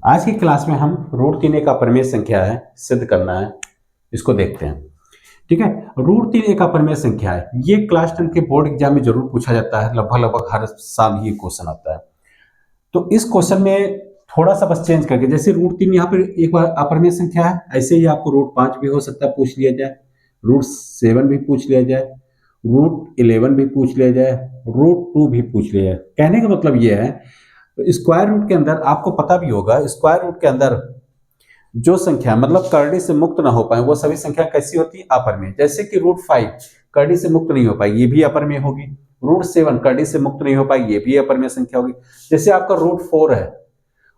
आज की क्लास में हम रूट 3 एक अपरिमेय संख्या है, सिद्ध करना है, इसको देखते हैं। ठीक है, रूट 3 एक अपरिमेय संख्या है। ये क्लास 10 के बोर्ड एग्जाम में जरूर पूछा जाता है, लगभग हर साल ही क्वेश्चन आता है। तो इस क्वेश्चन में थोड़ा सा बस चेंज करके, जैसे रूट 3 यहाँ पर एक बार अपरिमेय संख्या है, ऐसे ही आपको रूट 5 भी हो सकता है पूछ लिया जाए, रूट 7 भी पूछ लिया जाए, रूट 11 भी पूछ लिया जाए, रूट 2 भी पूछ लिया जाए। कहने का मतलब ये है, स्क्वायर रूट के अंदर आपको पता भी होगा, स्क्वायर रूट के अंदर जो संख्या मतलब करड़ी से मुक्त ना हो पाए वो सभी संख्या कैसी होती है? अपरिमेय। जैसे कि रूट 5 करड़ी से मुक्त नहीं हो पाई, ये भी अपरिमेय होगी। रूट 7 करड़ी से मुक्त नहीं हो पाई, ये भी अपरिमेय संख्या होगी। जैसे आपका रूट 4 है,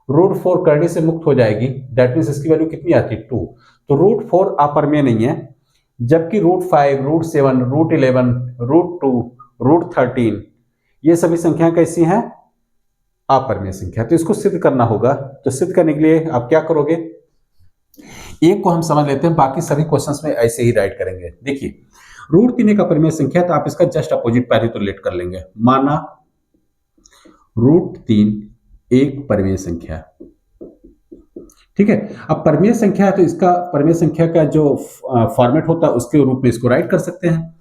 रूट 4 करड़ी से मुक्त हो जाएगी, दैट मीन्स इसकी वैल्यू कितनी आती है? 2। तो रूट 4 अपरिमेय नहीं है, जबकि root 5, root 7, root 11, root 2, root 13 ये सभी संख्याएं कैसी हैं? अपरिमेय संख्या। तो इसको सिद्ध करना होगा। तो सिद्ध करने के लिए आप क्या करोगे, एक को हम समझ लेते हैं, बाकी सभी क्वेश्चंस में ऐसे ही राइट करेंगे। देखिए, रूट 3 एक अपरिमेय संख्या, तो आप इसका जस्ट अपोजिट पहले तो लेट कर लेंगे। माना रूट 3 एक परिमेय संख्या, ठीक है। अब परिमेय संख्या है तो इसका परिमेय संख्या का जो फॉर्मेट होता है उसके रूप में इसको राइट कर सकते हैं।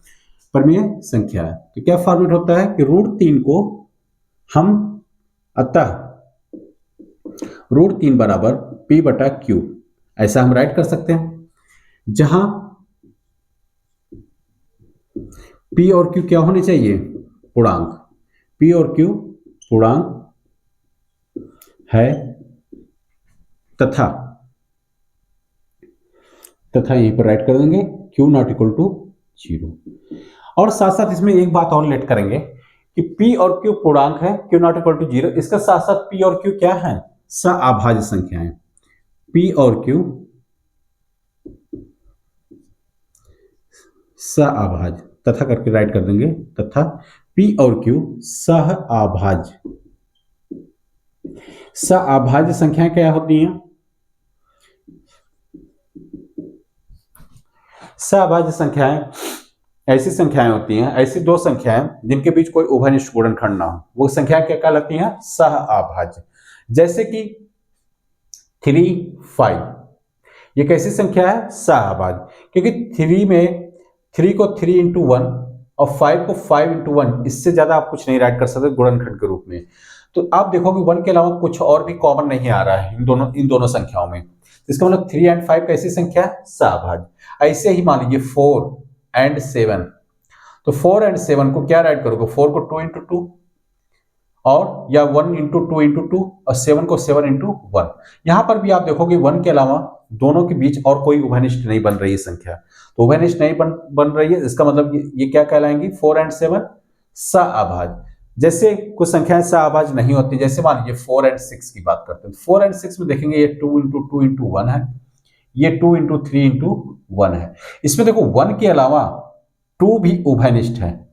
परिमेय संख्या तो क्या फॉर्मेट होता है कि रूट 3 को हम अतः रूट 3 बराबर p बटा क्यू, ऐसा हम राइट कर सकते हैं, जहां p और q क्या होने चाहिए? पूर्णांक। p और q पूर्णांक है, तथा यहीं पर राइट कर देंगे q नॉट इक्वल टू 0। और साथ साथ इसमें एक बात और लेट करेंगे कि p और q पूर्णांक है, q नॉट इक्वल टू 0। इसका साथ साथ p और q क्या है? सअभाज्य संख्याएं। p और q सअभाज्य, तथा करके राइट कर देंगे, तथा p और q सअभाज्य। सअभाज्य संख्याएं क्या होती हैं? सअभाज्य संख्याएं ऐसी संख्याएं होती हैं, ऐसी दो संख्याएं जिनके बीच कोई उभयनिष्ठ गुणनखंड ना हो, वो संख्या क्या कहलाती हैं? सअभाज्य। जैसे कि 3, 5 ये कैसी संख्या है? सअभाज्य, क्योंकि 3 को 3 इंटू 1 और 5 को 5 इंटू 1, इससे ज्यादा आप कुछ नहीं राइट कर सकते गुणनखंड के रूप में। तो आप देखोगे 1 के अलावा कुछ और भी कॉमन नहीं आ रहा है इन दोनों संख्याओं में। इसका मतलब 3 एंड 5 कैसी संख्या है? सअभाज्य। ऐसे ही मान लीजिए 4 एंड 7, तो 4 एंड 7 को क्या राइट करोगे? 4 को 2 इंटू 2 और या 1 इंटू 2 इंटू 2 और 7 को 7 इंटू 1। यहां पर भी आप देखोगे 1 के अलावा दोनों के बीच और कोई उभयनिष्ठ नहीं बन रही है संख्या, तो उभयनिष्ठ नहीं बन रही है, इसका मतलब ये क्या कहलाएंगी? 4 एंड 7 सअभाज्य। जैसे कुछ संख्याएं सअभाज्य नहीं होती, जैसे मान लीजिए 4 एंड 6 की बात करते हैं। 4 एंड 6 में देखेंगे ये 2 इंटू 2 इंटू 1 है, ये 2 इंटू 3 इंटू 1 है। इसमें देखो 1 के अलावा 2 भी उभयनिष्ठ है,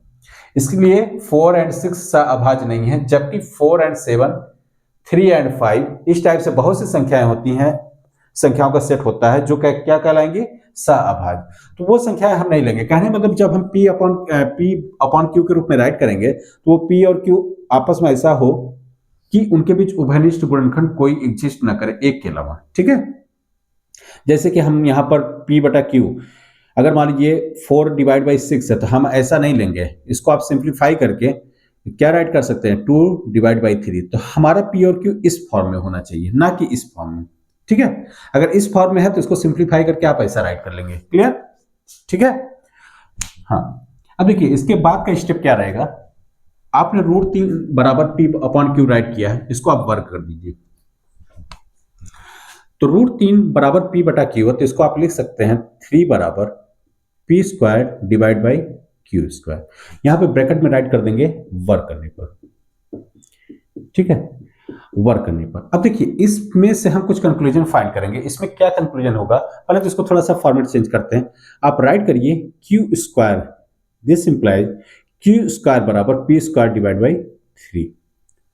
इसलिए 4 एंड 6 सअभाज्य नहीं है, जबकि 4 एंड 7, 3 एंड 5 इस टाइप से बहुत सी संख्याएं होती हैं, संख्याओं का सेट होता है जो क्या कहलाएंगे? सअभाज्य। तो वो संख्याएं हम नहीं लेंगे। कहने मतलब जब हम p अपॉन q के रूप में राइट करेंगे तो वो p और q आपस में ऐसा हो कि उनके बीच उभयनिष्ठ गुणनखंड कोई एग्जिस्ट ना करे एक के अलावा, ठीक है। जैसे कि हम यहाँ पर p बटा q, अगर मान लीजिए 4 डिवाइड बाई 6 है तो हम ऐसा नहीं लेंगे, इसको आप सिंप्लीफाई करके क्या राइट कर सकते हैं? 2 डिवाइड बाई 3। तो हमारा p और q इस फॉर्म में होना चाहिए, ना कि इस फॉर्म में, ठीक है। अगर इस फॉर्म में है तो इसको सिंप्लीफाई करके आप ऐसा राइट कर लेंगे। क्लियर? ठीक है। हाँ, अब देखिए इसके बाद का स्टेप क्या रहेगा। आपने रूट 3 बराबर p अपॉन q राइट किया है, इसको आप वर्क कर दीजिए। तो रूट 3 बराबर p बटा q है, तो इसको आप लिख सकते हैं 3 बराबर p square divide by q square. यहां पे ब्रैकेट में राइट कर देंगे वर्क करने पर, ठीक है, वर्क करने पर। अब देखिए इसमें से हम कुछ कंक्लूजन फाइंड करेंगे। इसमें क्या कंक्लूजन होगा, पहले तो इसको थोड़ा सा फॉर्मेट चेंज करते हैं। आप राइट करिए q square, this implies q square बराबर p स्क्वायर डिवाइड बाई 3,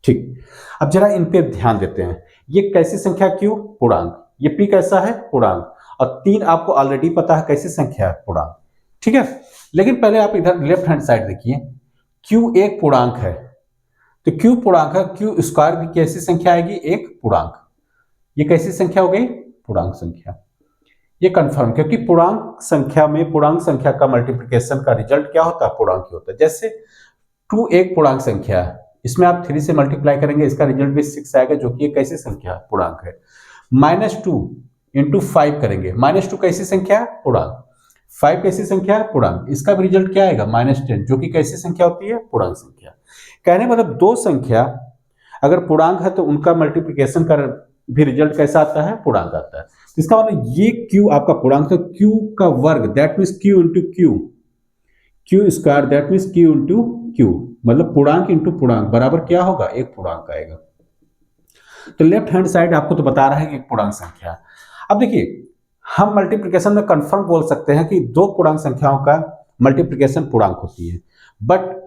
ठीक। अब जरा इन पे ध्यान देते हैं। ये कैसी संख्या? q पूर्णांक, ये p कैसा है? पूर्णांक, और 3 आपको ऑलरेडी पता है कैसी संख्या है? पूर्णांक, ठीक है। लेकिन पहले आप इधर लेफ्ट हैंड साइड देखिए, q एक पूर्णांक है, तो q पूर्णांक है, q स्क्वायर भी कैसी संख्या आएगी? एक पूर्णांक। ये कैसी संख्या हो गई? पूर्णांक संख्या। ये कंफर्म, क्योंकि पूर्णांक संख्या में पूर्णांक संख्या का मल्टीप्लिकेशन का रिजल्ट क्या होता है? पूर्णांक ही होता है। जैसे 2 एक पूर्णांक संख्या है, इसमें आप 3 से मल्टीप्लाई करेंगे, इसका रिजल्ट भी 6 आएगा, जो कि एक कैसी संख्या? पूर्णांक है। -2 इंटू 5 करेंगे, -2 कैसी संख्या है? पूर्णांक। 5 कैसी संख्या है? पूर्णांक। इसका भी रिजल्ट क्या आएगा? -10, जो कि कैसी संख्या होती है? पूर्णांक संख्या। कहने मतलब दो संख्या अगर पूर्णांक है तो उनका मल्टीप्लिकेशन का भी रिजल्ट कैसा आता है? पूर्णांक आता है। इसका मतलब ये q आपका पूर्णांक, तो q का वर्ग that means q into q square that means q into q, मतलब पूर्णांक इंटू पूर्णांक बराबर क्या होगा? एक पूर्णांक आएगा। तो लेफ्ट हैंड साइड आपको तो बता रहा है कि एक पूर्णांक संख्या। अब देखिए, हम मल्टीप्लिकेशन में कंफर्म बोल सकते हैं कि दो पूर्णांक संख्याओं का मल्टीप्लिकेशन पूर्णांक होती है, बट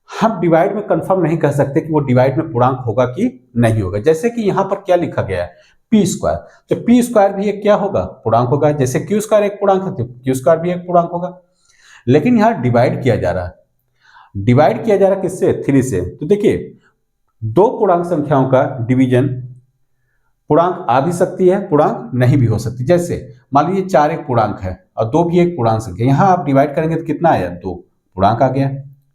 हम डिवाइड में कंफर्म नहीं कह सकते कि वो डिवाइड में पूर्णांक होगा कि नहीं होगा। जैसे कि यहां पर क्या लिखा गया है? पी स्क्वायर, तो पी स्क्वायर भी एक क्या होगा? पूर्णांक होगा। जैसे क्यू स्क्वायर एक पूर्णांक है तो क्यू स्क्वायर भी एक पूर्णांक होगा। लेकिन यहां डिवाइड किया जा रहा है, डिवाइड किया जा रहा है किससे? 3 से। तो देखिए, दो पूर्णांक संख्याओं का डिवीजन पूर्णांक आ भी सकती है, पूर्णांक नहीं भी हो सकती। जैसे मान लीजिए 4 एक पूर्णांक है और 2 भी एक पूर्णांक संख्या, यहां आप डिवाइड करेंगे तो कितना आया? 2 पूर्णांक आ गया,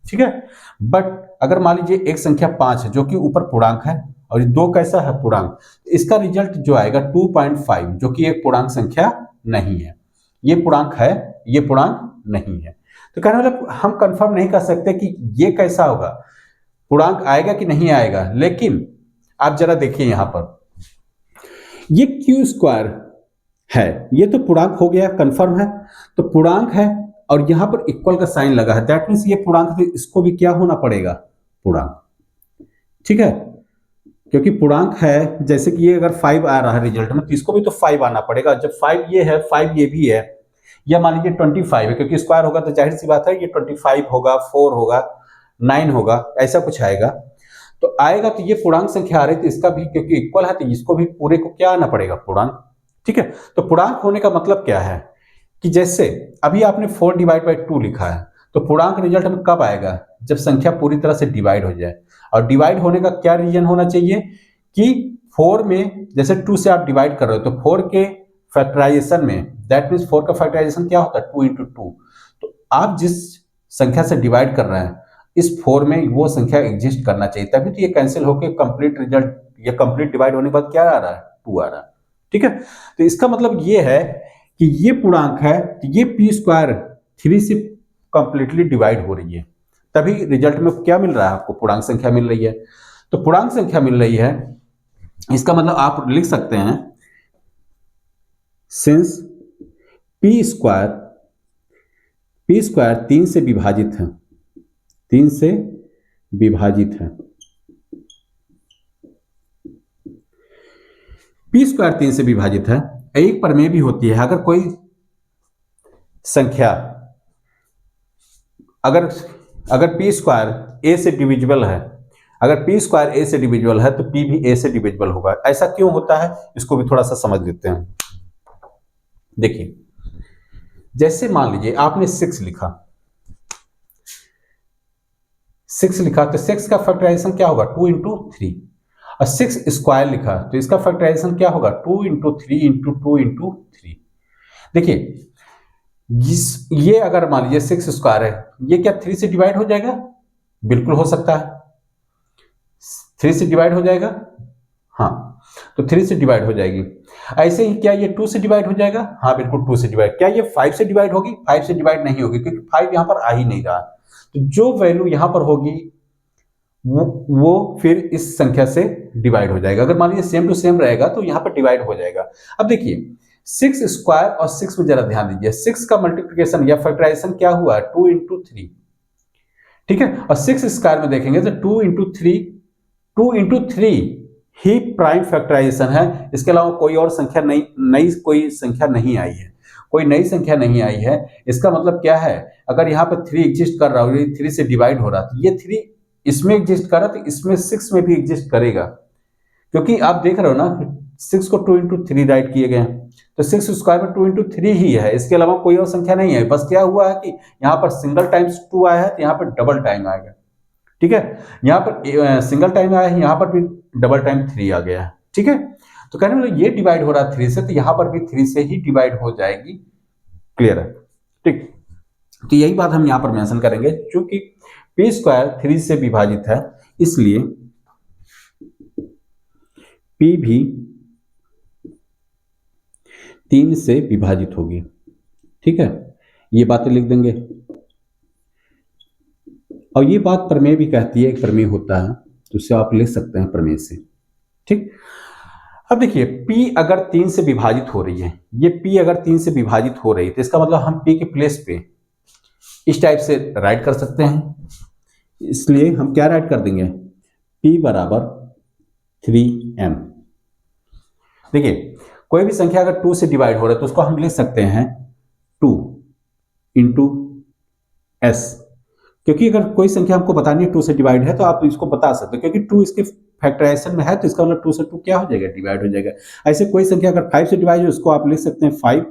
ठीक है। बट अगर मान लीजिए एक संख्या 5 है जो कि ऊपर पूर्णांक है और 2 कैसा है? पूर्णांक, इसका रिजल्ट जो आएगा 2.5, जो कि एक पूर्णांक संख्या नहीं है। ये पूर्णांक है, ये पूर्णांक नहीं है। तो कहने मतलब हम कंफर्म नहीं कर सकते कि ये कैसा होगा, पूर्णांक आएगा कि नहीं आएगा। लेकिन आप जरा देखिए, यहां पर ये क्यू स्क्वायर है, ये तो पूर्णांक हो गया, कंफर्म है। तो पूर्णांक है और यहां पर इक्वल का साइन लगा है, दैट मीन्स ये पूर्णांक है, इसको भी क्या होना पड़ेगा? पूर्णांक, ठीक है। क्योंकि पूर्णांक है, जैसे कि ये अगर 5 आ रहा है रिजल्ट में, तो इसको भी तो 5 आना पड़ेगा। जब 5 ये है, 5 ये भी है, या मान लीजिए 25 है, क्योंकि स्क्वायर होगा तो जाहिर सी बात है ये 25 होगा, 4 होगा, 9 होगा, ऐसा कुछ आएगा। तो आएगा तो ये पूर्णांक संख्या आ रही, तो इसका भी क्योंकि इक्वल है तो इसको भी पूरे को क्या आना पड़ेगा? पूर्णांक, ठीक है। तो पूर्णांक होने का मतलब क्या है कि जैसे अभी आपने 4 डिवाइड बाई 2 लिखा है, तो पूर्णांक रिजल्ट में कब आएगा? जब संख्या पूरी तरह से डिवाइड हो जाए। और डिवाइड होने का क्या रीजन होना चाहिए कि 4 में जैसे 2 से आप डिवाइड कर रहे हो, तो 4 के फैक्टराइजेशन में, दैट मीन्स 4 का फैक्टराइजेशन क्या होता है? 2 इंटू 2। तो आप जिस संख्या से डिवाइड कर रहे हैं, इस 4 में वो संख्या एग्जिस्ट करना चाहिए, तभी तो ये कैंसिल होकर कंप्लीट रिजल्ट, ये कंप्लीट डिवाइड होने के बाद क्या आ रहा है? 2 आ रहा है, ठीक है। तो इसका मतलब ये है कि ये पूर्णांक है, तो ये पी स्क्वायर 3 से कंप्लीटली डिवाइड हो रही है, तभी रिजल्ट में क्या मिल रहा है आपको? पूर्णांक संख्या मिल रही है। तो पूर्णांक संख्या मिल रही है, इसका मतलब आप लिख सकते हैं सिंस पी स्क्वायर 3 से विभाजित है, 3 से विभाजित है, पी स्क्वायर 3 से विभाजित है। एक प्रमेय भी होती है, अगर कोई संख्या अगर पी स्क्वायर ए से डिविजिबल है, अगर पी स्क्वायर ए से डिविजिबल है तो पी भी ए से डिविजिबल होगा। ऐसा क्यों होता है, इसको भी थोड़ा सा समझ लेते हैं। देखिए, जैसे मान लीजिए आपने 6 लिखा, 6 लिखा तो 6 का फैक्टराइजेशन क्या होगा? 2 इंटू 3। और 6 स्क्वायर लिखा तो इसका फैक्टराइजेशन क्या होगा? 2 इंटू 3 इंटू 2 इंटू 3। देखिए, ये अगर मान लीजिए 6 स्क्वायर है, ये क्या 3 से डिवाइड हो जाएगा? बिल्कुल हो सकता है, 3 से डिवाइड हो जाएगा, हाँ, तो 3 से डिवाइड हो जाएगी। ऐसे ही क्या ये 2 से डिवाइड हो जाएगा? हाँ बिल्कुल 2 से डिवाइड। क्या ये 5 से डिवाइड होगी? 5 से डिवाइड नहीं होगी, क्योंकि 5 यहां पर आ ही नहीं रहा। तो जो वैल्यू यहां पर होगी वो फिर इस संख्या से डिवाइड हो जाएगा। अगर मान लीजिए सेम टू सेम रहेगा तो यहां पर डिवाइड हो जाएगा। अब देखिए, 6 स्क्वायर और 6 में जरा ध्यान दीजिए, 6 का मल्टीप्लिकेशन या फैक्टराइजेशन क्या हुआ? 2 इंटू 3, ठीक है। और 6 स्क्वायर में देखेंगे तो 2 इंटू 3 ही प्राइम फैक्टराइजेशन है। इसके अलावा कोई और संख्या नहीं, नई कोई संख्या नहीं आई है, कोई नई संख्या नहीं आई है। इसका मतलब क्या है? अगर यहाँ पर 3 एग्जिस्ट कर रहा हो, 3 से डिवाइड हो रहा, तो ये 3 इसमें एग्जिस्ट कर रहा तो इसमें 6 में भी एग्जिस्ट करेगा, क्योंकि आप देख रहे हो ना 6 को 2 इंटू 3 राइट किए गए हैं, तो 6 स्क्वायर में 2 इंटू 3 ही है, इसके अलावा कोई और संख्या नहीं है। बस क्या हुआ है कि यहाँ पर सिंगल टाइम्स 2 आया है तो यहाँ पर डबल टाइम आएगा, ठीक है। यहाँ पर सिंगल टाइम आया है, यहाँ पर भी डबल टाइम 3 आ गया है, ठीक है, तो कहने मतलब ये डिवाइड हो रहा है 3 से, तो यहां पर भी 3 से ही डिवाइड हो जाएगी। क्लियर है, ठीक। तो यही बात हम यहां पर मेंशन करेंगे, क्योंकि पी स्क्वायर 3 से विभाजित है, इसलिए पी भी 3 से विभाजित होगी। ठीक है, ये बातें लिख देंगे। और ये बात प्रमेय भी कहती है, एक प्रमेय होता है, तो उसे आप लिख सकते हैं प्रमेय से। ठीक, अब देखिए P अगर 3 से विभाजित हो रही है, ये P अगर 3 से विभाजित हो रही है, तो इसका मतलब हम P के प्लेस पे इस टाइप से राइट कर सकते हैं। इसलिए हम क्या राइट कर देंगे, P बराबर 3m। देखिए कोई भी संख्या अगर 2 से डिवाइड हो रहा है तो उसको हम लिख सकते हैं 2 इंटू एस, क्योंकि अगर कोई संख्या हमको बतानी है 2 से डिवाइड है तो आप इसको बता सकते हो, क्योंकि 2 इसके फैक्टराइजेशन में है, तो इसका मतलब 2 से 2 क्या हो जाएगा, डिवाइड हो जाएगा। ऐसे कोई संख्या अगर 5 से डिवाइड है उसको आप लिख सकते हैं 5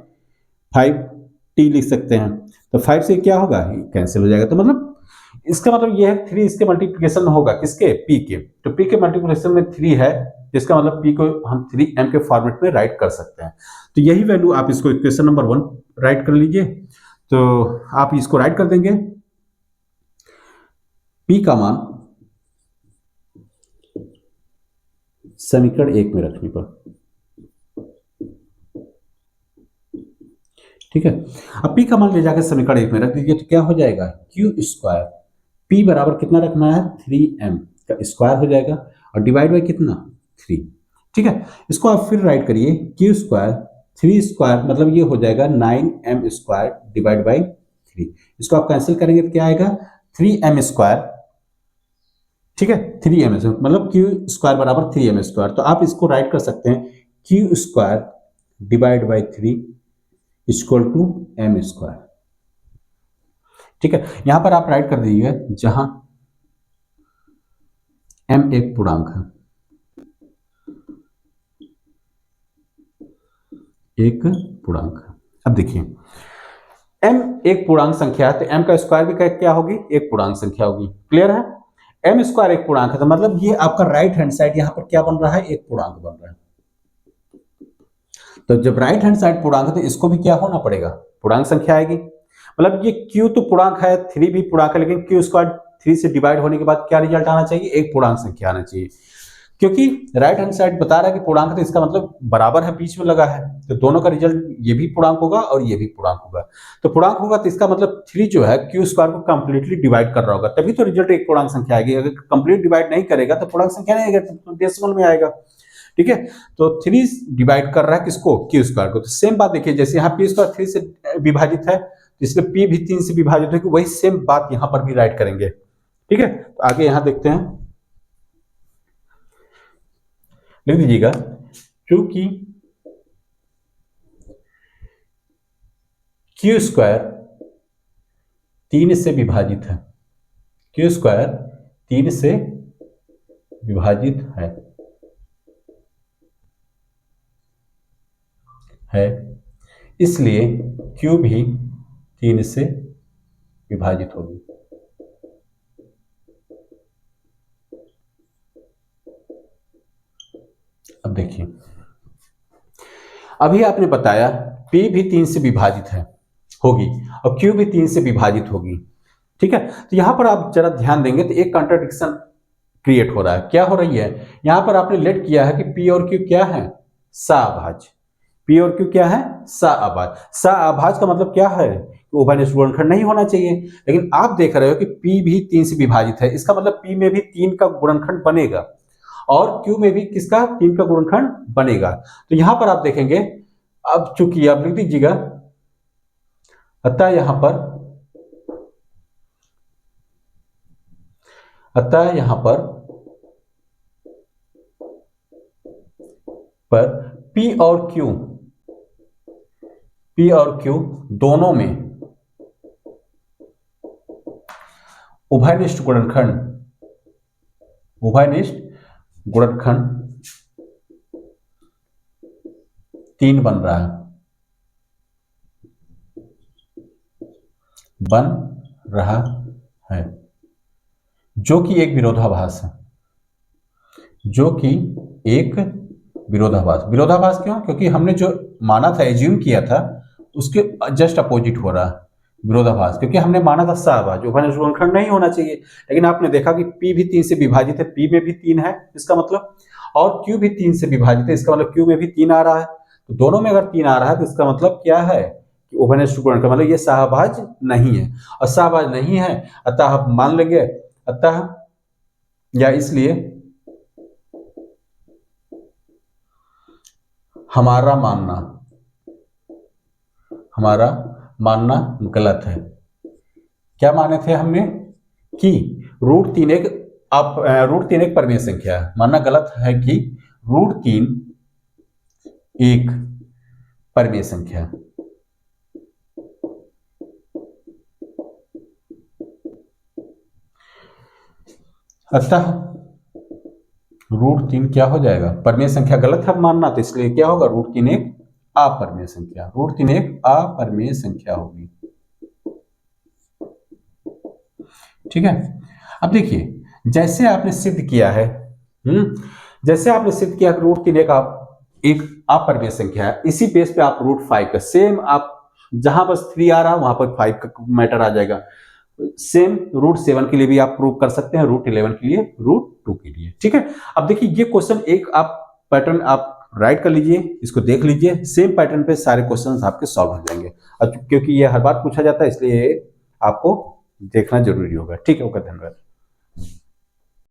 लिख सकते हैं, तो 5 से क्या होगा, कैंसिल हो जाएगा। तो मतलब इसका मतलब ये है 3 इसके मल्टीप्लिकेशन होगा किसके, P के, तो P के मल्टीप्लिकेशन में 3 है, जिसका मतलब P को हम 3m के फॉर्मेट में राइट कर सकते हैं। तो यही वैल्यू आप इसको इक्वेशन नंबर 1 राइट कर लीजिए। तो आप इसको राइट कर देंगे, P का मान समीकरण 1 में रखने पर। ठीक है, अब P का मान ले जाकर समीकरण 1 में रख दीजिए, तो क्या हो जाएगा, क्यू स्क्वायर P बराबर कितना रखना है, 3m का स्क्वायर हो जाएगा, और डिवाइड बाई कितना, 3। ठीक है, इसको आप फिर राइट करिए, क्यू स्क्वायर 3 स्क्वायर मतलब ये हो जाएगा 9m स्क्वायर डिवाइड बाई 3। इसको आप कैंसिल करेंगे तो क्या आएगा, 3m स्क्वायर। ठीक है, 3m मतलब क्यू स्क्वायर बराबर 3m स्क्वायर। तो आप इसको राइट कर सकते हैं, Q square divide by 3 equal to m square. ठीक है, यहां पर आप राइट कर दीजिएगा, जहां m एक पूर्णांक है, एक पूर्णांक है। अब देखिए m एक पूर्णांक संख्या है, तो m का स्क्वायर भी क्या होगी, एक पूर्णांक संख्या होगी। क्लियर है, m स्क्वायर एक पूर्णांक है, तो मतलब ये आपका राइट हैंड साइड यहां पर क्या बन रहा है, एक पूर्णांक बन रहा है। तो जब राइट हैंड साइड पूर्णांक है तो इसको भी क्या होना पड़ेगा, पूर्णांक संख्या आएगी। मतलब ये q तो पूर्णांक है, 3 भी पूर्णांक है, लेकिन q स्क्वायर 3 से डिवाइड होने के बाद क्या रिजल्ट आना चाहिए, एक पूर्णांक संख्या आना चाहिए। क्योंकि राइट हैंड साइड बता रहा है कि पूर्णांक, तो इसका मतलब बराबर है, बीच में लगा है, तो दोनों का रिजल्ट ये भी पूर्णांक होगा और ये भी पूर्णांक होगा। तो पूर्णांक होगा तो इसका मतलब 3 जो है क्यू स्क्वायर को कंप्लीटली डिवाइड कर रहा होगा, तभी तो रिजल्ट एक पूर्णांक संख्या आएगी। अगर कंप्लीट डिवाइड नहीं करेगा तो पूर्णांक संख्या नहीं आएगा, तो डेसिमल में आएगा। ठीक है, तो 3 डिवाइड कर रहा है किसको, क्यू स्क्वायर को। तो सेम बात देखिए, जैसे यहाँ पी स्क्वायर 3 से विभाजित है, तो इसलिए पी भी 3 से विभाजित है, कि वही सेम बात यहाँ पर भी राइट करेंगे। ठीक है, तो आगे यहाँ देखते हैं, लिख दीजिएगा, क्योंकि क्यू स्क्वायर 3 से विभाजित है, क्यू स्क्वायर 3 से विभाजित है, इसलिए Q भी 3 से विभाजित होगी। अब देखिए, अभी आपने बताया P भी 3 से विभाजित है होगी और Q भी 3 से विभाजित होगी। ठीक है, तो यहां पर आप जरा ध्यान देंगे तो एक कॉन्ट्रडिक्शन क्रिएट हो रहा है। क्या हो रही है, यहां पर आपने लेट किया है कि P और Q क्या है, सअभाज्य। P और Q क्या है, सअभाज्य। सअभाज्य का मतलब क्या है, उभयनिष्ठ गुणनखंड नहीं होना चाहिए, लेकिन आप देख रहे हो कि P भी 3 से विभाजित है, इसका मतलब P में भी 3 का गुणनखंड बनेगा और Q में भी किसका, 3 का गुणनखंड बनेगा। तो यहां पर आप देखेंगे, अब चूंकि आप लिख दीजिएगा, अतः यहां पर P और Q दोनों में उभयनिष्ठ गुणनखंड 3 बन रहा है, जो कि एक विरोधाभास है, जो कि एक विरोधाभास। विरोधाभास क्यों? क्योंकि हमने जो माना था, एज्यूम किया था, उसके जस्ट अपोजिट हो रहा है विरोधाभास। क्योंकि हमने माना था सहभाज्य उभयनिष्ठ गुणनखंड नहीं होना चाहिए, लेकिन आपने देखा कि P भी 3 से विभाजित है, P में भी 3 है इसका मतलब, और Q भी 3 से विभाजित है, इसका मतलब Q में भी 3 आ रहा है। तो दोनों में अगर 3 आ रहा है तो इसका मतलब क्या है कि उभयनिष्ठ गुणनखंड, मतलब ये सहभाज्य नहीं है। और सहभाज्य नहीं है, अतः हम मान लेंगे, अतः या इसलिए हमारा मानना गलत है। क्या माने थे हमने कि √3 एक परिमेय संख्या है। मानना गलत है कि √3 एक परिमेय संख्या है। अतः √3 क्या हो जाएगा? परिमेय संख्या गलत है मानना, तो इसलिए क्या होगा? √3 एक अपरिमेय संख्या, √3 एक अपरिमेय संख्या होगी। ठीक है। अब देखिए, जैसे आपने सिद्ध किया है, जैसे आपने सिद्ध किया कि √3 एक अपरिमेय संख्या है, इसी बेस पे आप √5 का सेम, आप जहां बस 3 आ रहा है वहां पर 5 का मैटर आ जाएगा। सेम √7 के लिए भी आप प्रूव कर सकते हैं, √11 के लिए, √2 के लिए। ठीक है। अब देखिए, ये क्वेश्चन एक आप पैटर्न आप राइट कर लीजिए, इसको देख लीजिए, सेम पैटर्न पे सारे क्वेश्चंस आपके सॉल्व हो जाएंगे। अब क्योंकि ये हर बार पूछा जाता है, इसलिए आपको देखना जरूरी होगा। ठीक है, ओके, धन्यवाद।